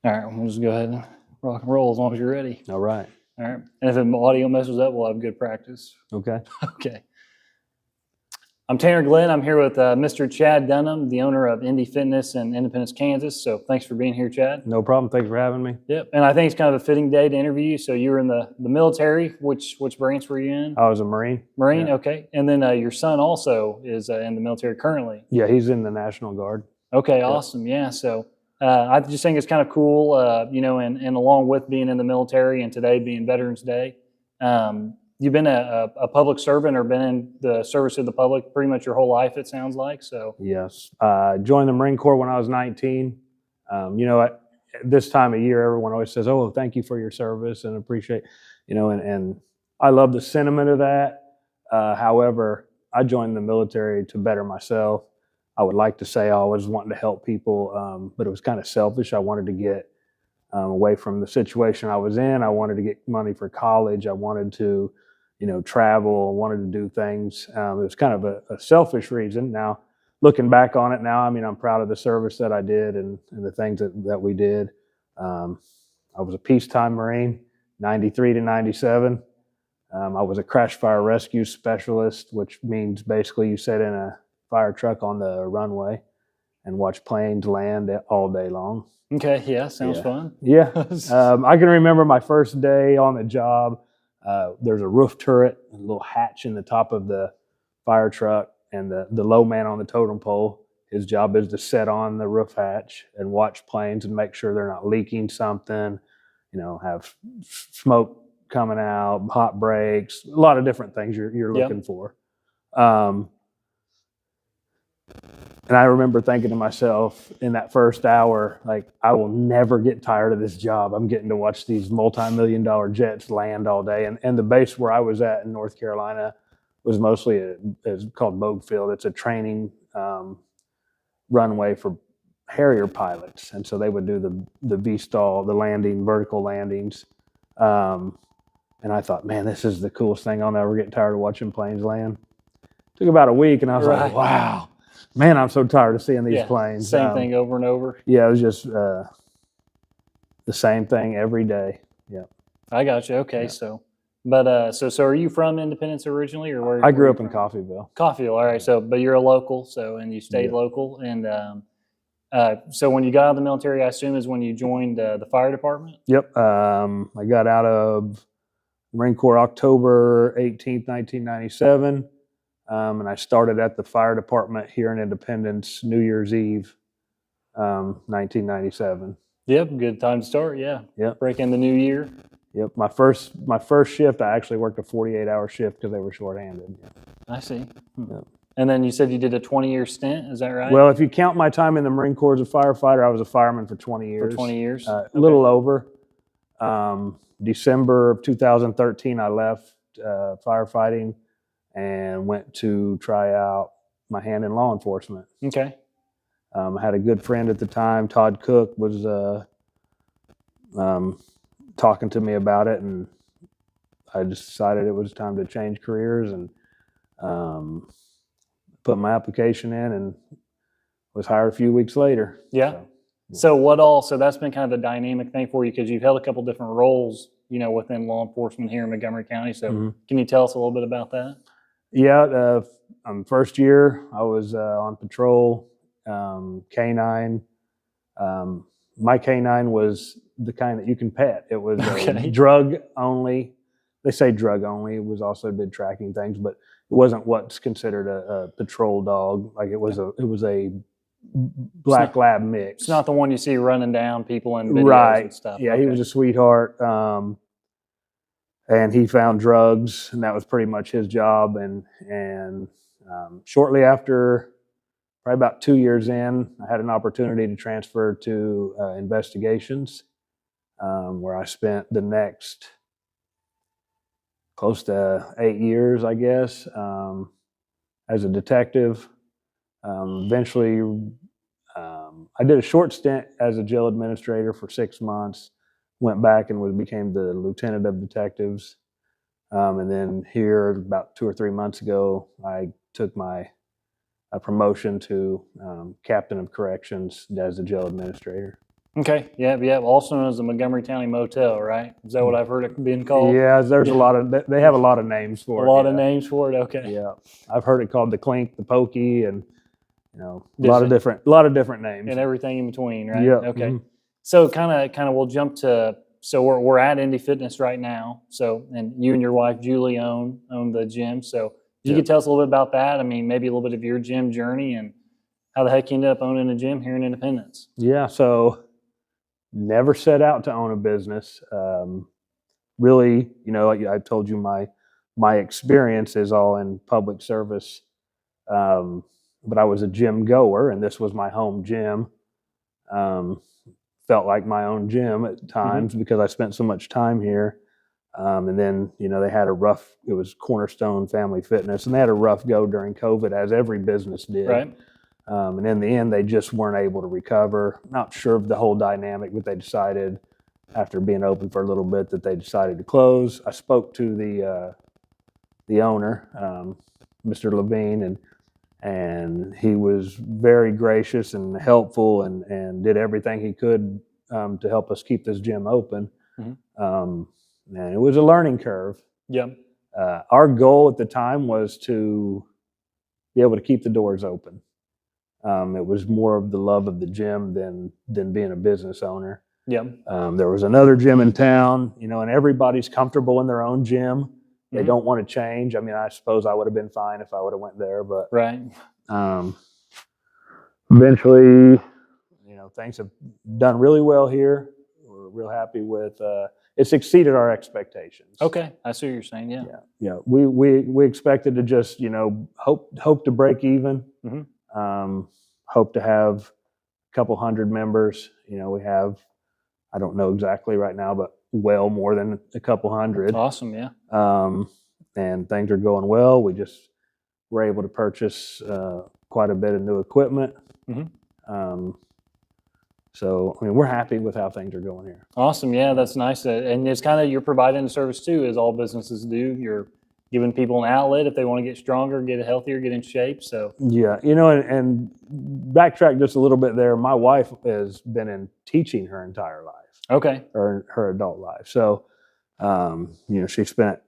All right, we'll just go ahead and rock and roll as long as you're ready. All right. All right. And if the audio messes up, we'll have good practice. Okay. Okay. I'm Tanner Glenn. I'm here with Mr. Chad Dunham, the owner of Indie Fitness in Independence, Kansas. So thanks for being here, Chad. No problem. Thanks for having me. Yep. And I think it's kind of a fitting day to interview you. So you were in the military. Which branch were you in? I was a Marine. Marine. Yeah. Okay. And then your son also is in the military currently. Yeah, he's in the National Guard. Okay. Yep. Awesome. Yeah. So I just think it's kind of cool, you know, and along with being in the military and today being Veterans Day, you've been a public servant or been in the service of the public pretty much your whole life, it sounds like. So yes, joined the Marine Corps when I was 19. You know, at this time of year, everyone always says, "Oh, thank you for your service and appreciate," you know, and I love the sentiment of that. However, I joined the military to better myself. I would like to say I was wanting to help people, but it was kind of selfish. I wanted to get away from the situation I was in. I wanted to get money for college. I wanted to, you know, travel. I wanted to do things. It was kind of a selfish reason. Now, looking back on it now, I mean, I'm proud of the service that I did and the things that we did. I was a peacetime Marine, 93 to 97. I was a crash fire rescue specialist, which means basically you sit in a fire truck on the runway and watch planes land all day long. Okay, yeah, sounds fun. Yeah. I can remember my first day on the job. There's a roof turret, a little hatch in the top of the fire truck, and the low man on the totem pole, his job is to set on the roof hatch and watch planes and make sure they're not leaking something, you know, have smoke coming out, hot breaks, a lot of different things you're looking for. And I remember thinking to myself in that first hour, like, I will never get tired of this job. I'm getting to watch these multi-million-dollar jets land all day. And the base where I was at in North Carolina was mostly it's called Bogue Field. It's a training runway for Harrier pilots. And so they would do the V-stall, the landing, vertical landings. And I thought, man, this is the coolest thing. I'll never get tired of watching planes land. Took about a week, and I was like, wow. Man, I'm so tired of seeing these planes. Same thing over and over. Yeah, it was just the same thing every day. Yeah. I got you. Okay, yeah. So are you from Independence originally, or where? I grew up in Coffeyville. Coffeyville. All right. So, but you're a local, and you stayed local, and so when you got out of the military, I assume is when you joined the fire department. Yep. I got out of the Marine Corps October 18th, 1997. And I started at the fire department here in Independence New Year's Eve, 1997. Yep, good time to start. Yeah. Yep. Break in the new year. Yep. My first shift, I actually worked a 48-hour shift because they were shorthanded. Yeah. I see. Yep. And then you said you did a 20-year stint. Is that right? Well, if you count my time in the Marine Corps as a firefighter, I was a fireman for 20 years. For 20 years? A little over. December of 2013, I left firefighting and went to try out my hand in law enforcement. Okay. I had a good friend at the time, Todd Cook, was talking to me about it, and I just decided it was time to change careers and put my application in and was hired a few weeks later. Yeah. So that's been kind of the dynamic thing for you because you've held a couple different roles, you know, within law enforcement here in Montgomery County. So can you tell us a little bit about that? Yeah, first year I was on patrol, K9. My K9 was the kind that you can pet. It was drug only. They say drug only. It was also did tracking things, but it wasn't what's considered a patrol dog. Like it was a black lab mix. It's not the one you see running down people in videos and stuff. Yeah, he was a sweetheart. And he found drugs, and that was pretty much his job. And shortly after, probably about 2 years in, I had an opportunity to transfer to investigations, where I spent the next close to 8 years, I guess, as a detective. Eventually, I did a short stint as a jail administrator for 6 months. Went back and became the lieutenant of detectives. And then here about 2 or 3 months ago, I took my promotion to captain of corrections as the jail administrator. Okay. Yeah. Yeah. Also known as the Montgomery County Motel, right? Is that what I've heard it being called? Yeah, there's a Yeah. lot of they have a lot of names A for it. lot of Yeah, names for it. Okay. yeah. I've heard it called the Clink, the Pokey, and a Does it, lot of different names. and everything in between, right? Yeah. Okay. So kind of we'll jump to, so we're at Indy Fitness right now. So, and you and your wife Julie own the gym. So if you Yeah. could tell us a little bit about that. I mean, maybe a little bit of your gym journey and how the heck you ended up owning a gym here in Independence. Yeah. So never set out to own a business. Really, I told you my experience is all in public service. But I was a gym goer, and this was my home gym. Um, Felt like my own gym at times because I spent so much time here. And then, they had it was Cornerstone Family Fitness, and they had a rough go during COVID, as every business did. Right. And in the end, they just weren't able to recover. Not sure of the whole dynamic, but they decided, after being open for a little bit, that they decided to close. I spoke to the owner, Mr. Levine, and he was very gracious and helpful, and did everything he could to help us keep this gym open. And it was a learning curve. Yeah. Our goal at the time was to be able to keep the doors open. It was more of the love of the gym than being a business owner. Yeah. There was another gym in town, and everybody's comfortable in their own gym. They don't want to change. I mean, I suppose I would have been fine if I would have went there, but Right. Eventually, things have done really well here. We're real happy with. It's exceeded our expectations. Okay. I see what you're saying. Yeah. Yeah. We expected to just hope to break even. Hope to have a couple hundred members. We have, I don't know exactly right now, but well more than a couple hundred. Awesome. Yeah. And things are going well. We just were able to purchase quite a bit of new equipment. So, I mean, we're happy with how things are going here. Awesome. Yeah, that's nice. And it's kind of, you're providing a service too, as all businesses do. You're giving people an outlet if they want to get stronger, get healthier, get in shape. So yeah, and backtrack just a little bit there. My wife has been in teaching her entire life. Okay. Or her adult life. So, she spent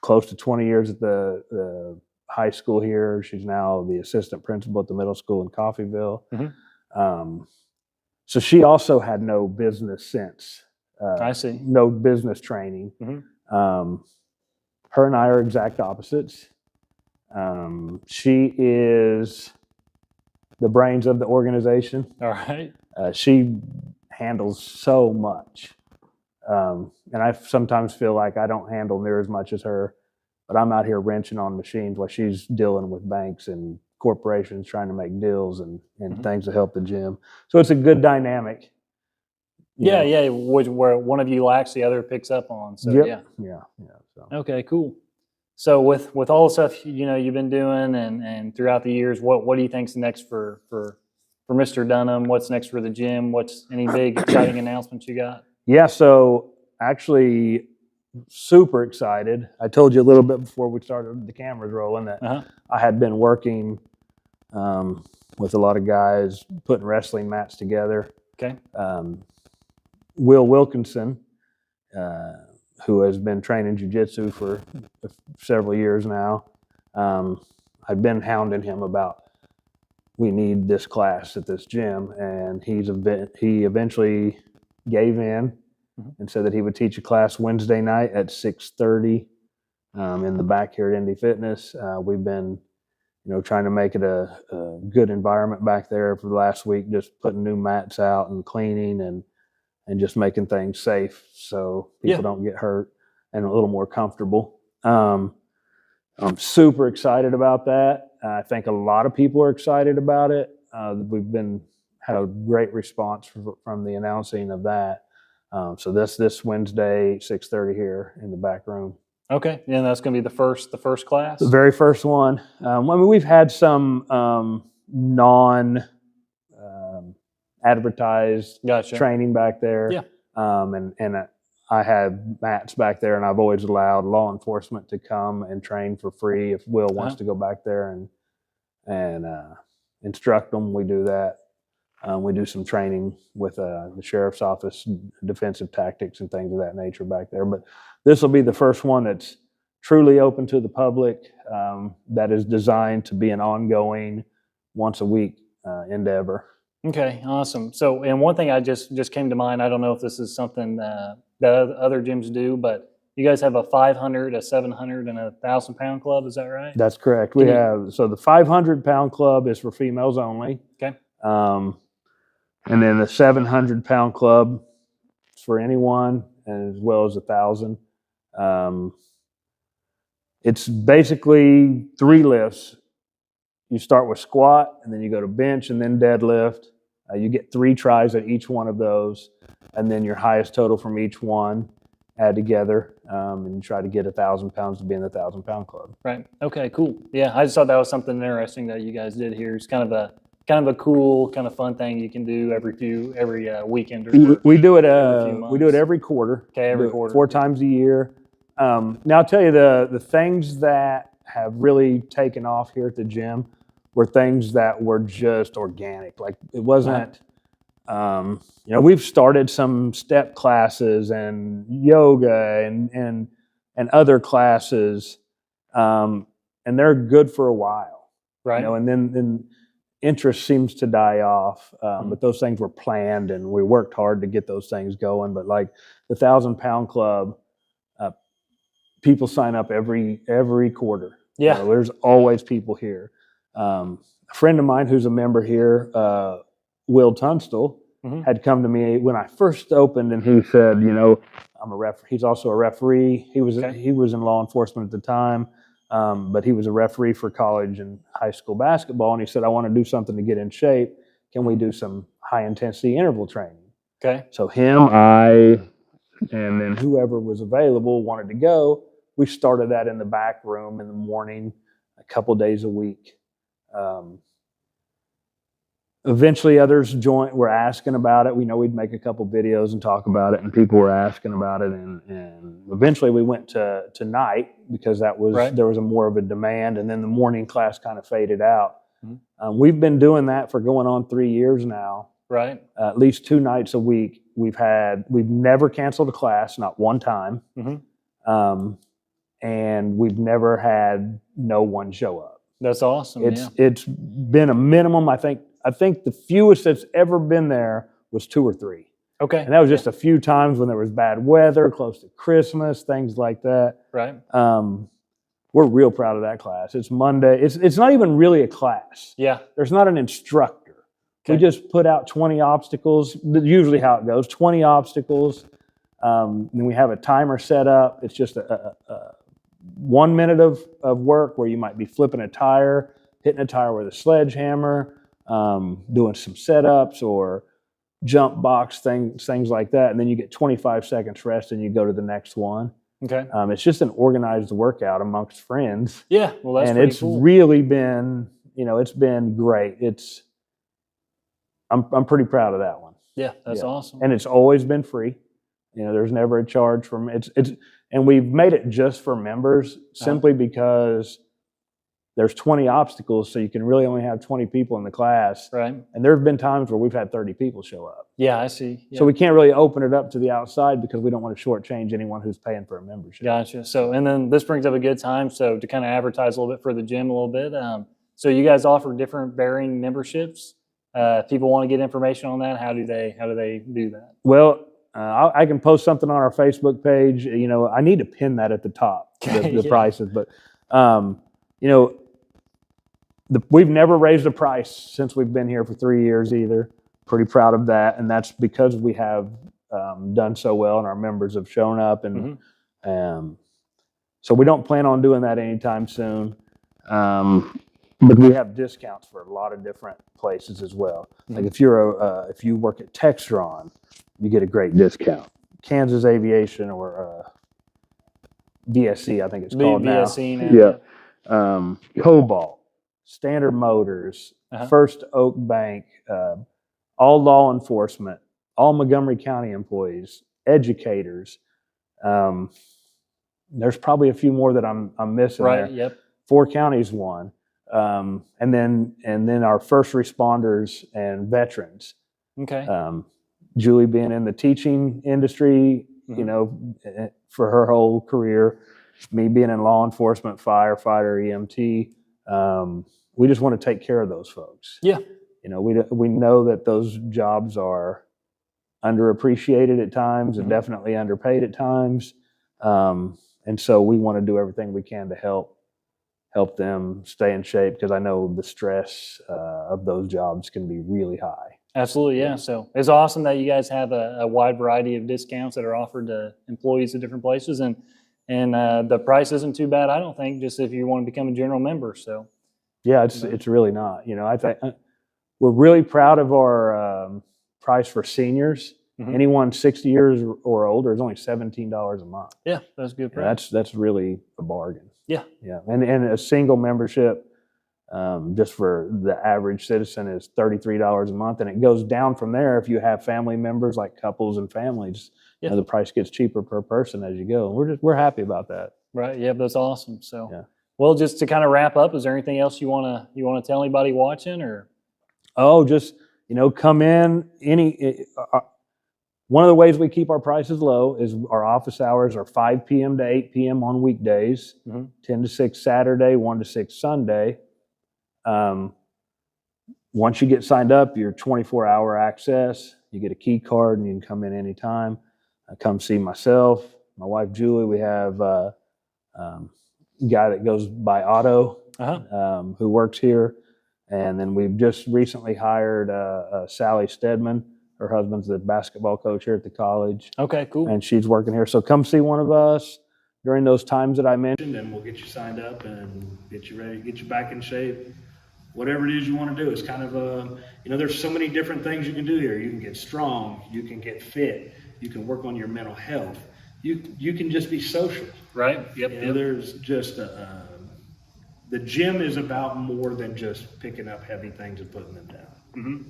close to 20 years at the high school here. She's now the assistant principal at the middle school in Coffeyville. So she also had no business sense. I see. No business training. Her and I are exact opposites. She is the brains of the organization. All right. She handles so much. And I sometimes feel like I don't handle near as much as her, but I'm out here wrenching on machines while she's dealing with banks and corporations trying to make deals and things to help the gym. So it's a good dynamic. Yeah. Where one of you lacks, the other picks up on. So yeah. So. Okay, cool. So with all the stuff you've been doing and throughout the years, what do you think's next for Mr. Dunham? What's next for the gym? What's any big exciting announcements you got? Yeah, so actually super excited. I told you a little bit before we started the cameras rolling that I had been working with a lot of guys putting wrestling mats together. Okay. Will Wilkinson, who has been training jiu-jitsu for several years now, I've been hounding him about, we need this class at this gym, and he eventually gave in and said that he would teach a class Wednesday night at 6:30 in the back here at Indy Fitness. We've been trying to make it a good environment back there for the last week, just putting new mats out and cleaning and just making things safe so people don't get hurt and a little more comfortable. I'm super excited about that. I think a lot of people are excited about it. We've had a great response from the announcing of that. So this Wednesday, 6:30 here in the back room. Okay, yeah, that's going to be the first class. The very first one. We've had some non advertised training back there. Yeah. And I have mats back there, and I've always allowed law enforcement to come and train for free if Will wants to go back there and instruct them. We do that. We do some training with the sheriff's office, defensive tactics and things of that nature back there. But this will be the first one that's truly open to the public, that is designed to be an ongoing, once a week endeavor. Okay, awesome. So, and one thing I just came to mind, I don't know if this is something that other gyms do, but you guys have a 500, a 700, and a 1,000-pound club. Is that right? That's correct. We have, so the 500-pound club is for females only. Okay. And then the 700-pound club is for anyone, and as well as 1,000. It's basically 3 lifts. You start with squat, and then you go to bench, and then deadlift. You get 3 tries at each one of those, and then your highest total from each one add together, and you try to get 1,000 pounds to be in the 1,000-pound club. Right. Okay. Cool. Yeah, I just thought that was something interesting that you guys did here. It's kind of a cool, kind of fun thing you can do every weekend. We do it. We do it every quarter. Okay, every quarter. 4 times a year. Now I'll tell you the things that have really taken off here at the gym were things that were just organic. Like it wasn't. We've started some step classes and yoga and other classes, and they're good for a while. Right. And then interest seems to die off. But those things were planned, and we worked hard to get those things going. But like the 1,000-pound club, people sign up every quarter. Yeah. There's always people here. A friend of mine who's a member here, Will Tunstall, had come to me when I first opened, and he said, I'm a referee. He's also a referee. He was in law enforcement at the time, but he was a referee for college and high school basketball. And he said, I want to do something to get in shape. Can we do some high intensity interval training? Okay. So him, I, and then whoever was available wanted to go. We started that in the back room in the morning, a couple days a week. Eventually others were asking about it. We know we'd make a couple videos and talk about it, and people were asking about it. And eventually we went to night because that was there was more of a demand, and then the morning class kind of faded out. We've been doing that for going on 3 years now. Right. At least 2 nights a week. We've never canceled a class, not one time. And we've never had no one show up. That's awesome. It's been a minimum. I think the fewest that's ever been there was 2 or 3. Okay. And that was just a few times when there was bad weather, close to Christmas, things like that. Right. We're real proud of that class. It's Monday. It's not even really a class. Yeah. There's not an instructor. Okay. We just put out 20 obstacles, usually how it goes, 20 obstacles. Then we have a timer set up. It's just a 1 minute of work where you might be flipping a tire, hitting a tire with a sledgehammer, doing some setups or jump box things like that. And then you get 25 seconds rest and you go to the next one. Okay. It's just an organized workout amongst friends. Yeah. Well, that's and it's cool. really been, it's been great. I'm pretty proud of that one. Yeah, that's awesome. And it's always been free. There's never a charge from it. And we've made it just for members simply because there's 20 obstacles, so you can really only have 20 people in the class. Right. And there have been times where we've had 30 people show up. Yeah, I see. Yeah. So we can't really open it up to the outside because we don't want to shortchange anyone who's paying for a membership. Gotcha. So, and then this brings up a good time. So to kind of advertise a little bit for the gym a little bit. So you guys offer different varying memberships. If people want to get information on that, how do they do that? Well, I can post something on our Facebook page. I need to pin that at the top, the prices. But, we've never raised a price since we've been here for 3 years either. Pretty proud of that. And that's because we have done so well and our members have shown up. And so we don't plan on doing that anytime soon. But we have discounts for a lot of different places as well. Like if you work at Textron, you get a great discount. Kansas Aviation or VSC, I think it's called now. VSC now. Yeah. Cobalt, Standard Motors, First Oak Bank, all law enforcement, all Montgomery County employees, educators. There's probably a few more that I'm missing there. Yep. 4 counties won. and then our first responders and veterans. Okay. Julie being in the teaching industry, you know, for her whole career, me being in law enforcement, firefighter, EMT. We just want to take care of those folks. Yeah. You know, we know that those jobs are underappreciated at times and definitely underpaid at times. And so we want to do everything we can to help them stay in shape, because I know the stress of those jobs can be really high. Absolutely, yeah. So it's awesome that you guys have a wide variety of discounts that are offered to employees at different places, and the price isn't too bad, I don't think, just if you want to become a general member. So yeah, it's really not. You know, I think we're really proud of our price for seniors. Anyone 60 years or older is only $17 a month. Yeah, that's a good price. That's really a bargain. Yeah, yeah, and a single membership. Just for the average citizen is $33 a month, and it goes down from there if you have family members, like couples and families. Yeah. You know, the price gets cheaper per person as you go. We're happy about that. Right. Yeah, that's awesome. So, yeah. Well, just to kind of wrap up, is there anything else you want to tell anybody watching, or? Oh, just, you know, come in. One of the ways we keep our prices low is our office hours are 5 p.m. to 8 p.m. on weekdays, 10 to 6 Saturday, 1 to 6 Sunday. Once you get signed up, you're 24-hour access. You get a key card and you can come in anytime. Come see myself, my wife Julie. We have a guy that goes by Otto, who works here. And then we've just recently hired Sally Stedman. Her husband's the basketball coach here at the college. Okay, cool. And she's working here. So come see one of us during those times that I mentioned, and we'll get you signed up and get you ready, get you back in shape. Whatever it is you want to do. It's kind of you know, there's so many different things you can do here. You can get strong, you can get fit, you can work on your mental health, you can just be social. Right. Yep. You know, there's just the gym is about more than just picking up heavy things and putting them down.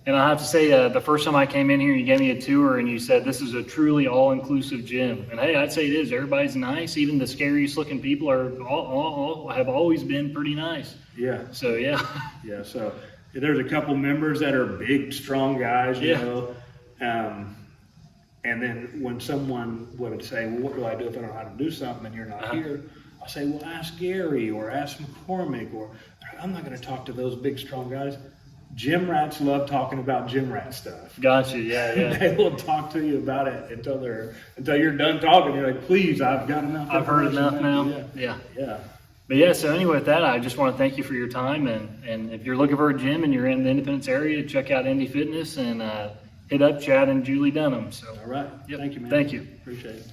And I have to say, the first time I came in here, you gave me a tour and you said this is a truly all-inclusive gym. And hey, I'd say it is. Everybody's nice. Even the scariest looking people all have always been pretty nice. Yeah. So yeah. Yeah. So there's a couple members that are big, strong guys, you know. And then when someone would say, well, what do I do if I don't know how to do something and you're not here? I'll say, well, ask Gary or ask McCormick, or I'm not going to talk to those big, strong guys. Gym rats love talking about gym rat stuff. Gotcha. Yeah, yeah. They will talk to you about it until you're done talking. You're like, please, I've got enough. I've heard enough now. Yeah. But yeah, so anyway, with that, I just want to thank you for your time. And if you're looking for a gym and you're in the Independence area, check out Indy Fitness and hit up Chad and Julie Dunham. So all right. Yep. Thank you, man. Thank you. Appreciate it.